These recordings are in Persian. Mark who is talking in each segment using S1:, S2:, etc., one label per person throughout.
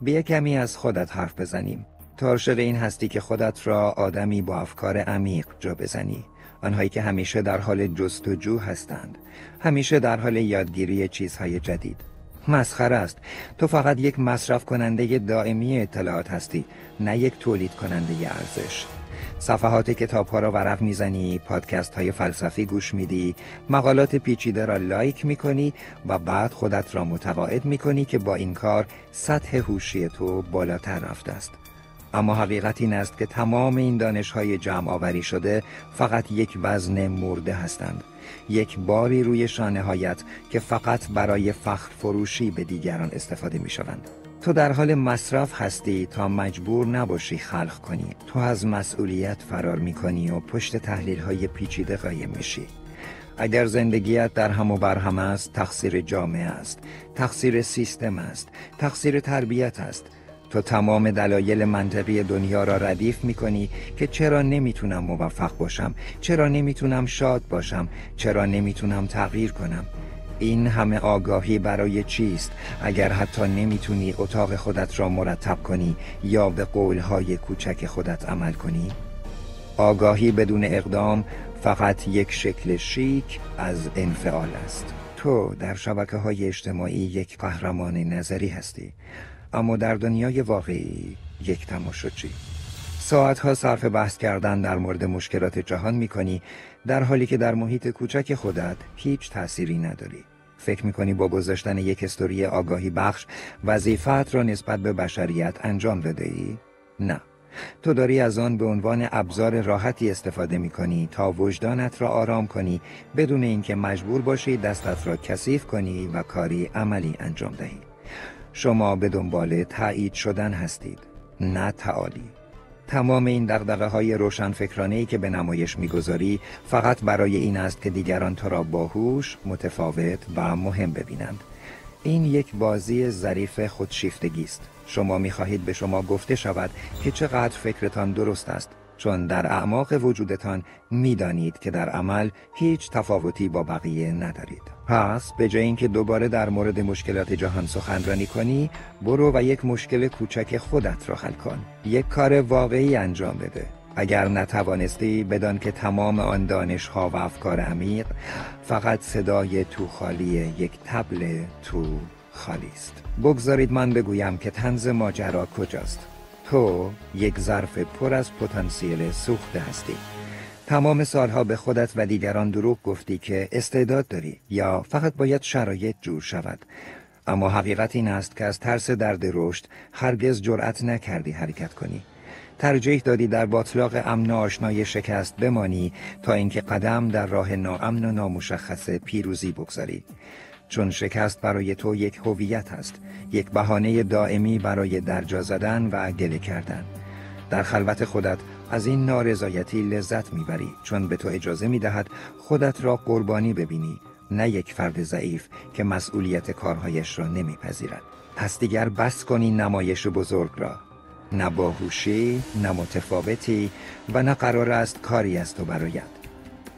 S1: بیا کمی از خودت حرف بزنیم. تو عاشق این هستی که خودت را آدمی با افکار عمیق جا بزنی، آنهایی که همیشه در حال جستجو هستند، همیشه در حال یادگیری چیزهای جدید. مسخره است. تو فقط یک مصرف کننده دائمی اطلاعات هستی، نه یک تولید کننده ارزش. صفحات کتاب‌ها را ورق میزنی، پادکست‌های فلسفی گوش میدی، مقالات پیچیده را لایک میکنی و بعد خودت را متقاعد میکنی که با این کار سطح هوشی تو بالاتر رفته است. اما حقیقت این است که تمام این دانش‌های جمع آوری شده فقط یک وزن مرده هستند، یک باری روی شانه‌هایت که فقط برای فخر فروشی به دیگران استفاده می‌شوند. تو در حال مصرف هستی تا مجبور نباشی خلق کنی. تو از مسئولیت فرار می‌کنی و پشت تحلیل‌های پیچیده قایم میشی. اگر زندگیت در هم و بر هم است، تقصیر جامعه است، تقصیر سیستم است، تقصیر تربیت است. تو تمام دلایل منطقی دنیا را ردیف می‌کنی که چرا نمیتونم موفق باشم، چرا نمیتونم شاد باشم، چرا نمیتونم تغییر کنم. این همه آگاهی برای چیست اگر حتی نمیتونی اتاق خودت را مرتب کنی یا به قولهای کوچک خودت عمل کنی؟ آگاهی بدون اقدام فقط یک شکل شیک از انفعال است. تو در شبکه‌های اجتماعی یک قهرمان نظری هستی، اما در دنیای واقعی یک تماشاچی. ساعتها صرف بحث کردن در مورد مشکلات جهان میکنی، در حالی که در محیط کوچک خودت هیچ تأثیری نداری. فکر میکنی با گذاشتن یک استوری آگاهی بخش وظیفت را نسبت به بشریت انجام داده ای؟ نه. تو داری از آن به عنوان ابزار راحتی استفاده میکنی تا وجدانت را آرام کنی، بدون اینکه مجبور باشی دستت را کثیف کنی و کاری عملی انجام دهی. شما به دنبال تایید شدن هستید، نه تعالی. تمام این دغدغه‌های روشنفکرانه‌ای که به نمایش می‌گذاری فقط برای این است که دیگران تو را باهوش، متفاوت و مهم ببینند. این یک بازی ظریف خودشیفتگی است. شما می‌خواهید به شما گفته شود که چقدر فکرتان درست است، چون در اعماق وجودتان می‌دانید که در عمل هیچ تفاوتی با بقیه ندارید. پس به جای اینکه دوباره در مورد مشکلات جهان سخنرانی کنی، برو و یک مشکل کوچک خودت را حل کن. یک کار واقعی انجام بده. اگر نتوانستی، بدان که تمام آن دانش‌ها و افکار عمیق فقط صدای تو خالی یک طبل تو خالی است. بگذارید من بگویم که طنز ماجرا کجاست. تو یک ظرف پر از پتانسیل سوخته هستی. تمام سالها به خودت و دیگران دروغ گفتی که استعداد داری یا فقط باید شرایط جور شود. اما حقیقت این است که از ترس درد رشد هرگز جرأت نکردی حرکت کنی. ترجیح دادی در باطلاق امن و آشنای شکست بمانی تا اینکه قدم در راه ناامن و نامشخص پیروزی بگذاری. چون شکست برای تو یک هویت است، یک بهانه دائمی برای درجا زدن و گله کردن. در خلوت خودت از این نارضایتی لذت میبری، چون به تو اجازه میدهد خودت را قربانی ببینی، نه یک فرد ضعیف که مسئولیت کارهایش را نمیپذیرد. پس دیگر بس کن این نمایش بزرگ را. نه باهوشی، نه متفاوتی و نه قرار است کاری از تو برآید.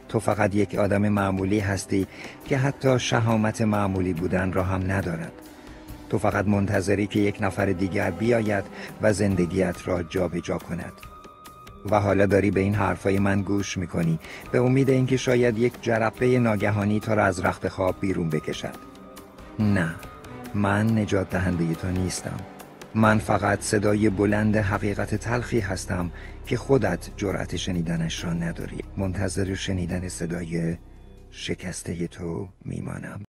S1: تو فقط یک آدم معمولی هستی که حتی شهامت معمولی بودن را هم ندارد. تو فقط منتظری که یک نفر دیگر بیاید و زندگیت را جابجا کند. و حالا داری به این حرفای من گوش میکنی به امید اینکه شاید یک جرقه ناگهانی تو را از رخت خواب بیرون بکشد. نه، من نجات دهنده تو نیستم. من فقط صدای بلند حقیقت تلخی هستم که خودت جرأت شنیدنش را نداری. منتظر شنیدن صدای شکسته تو میمانم.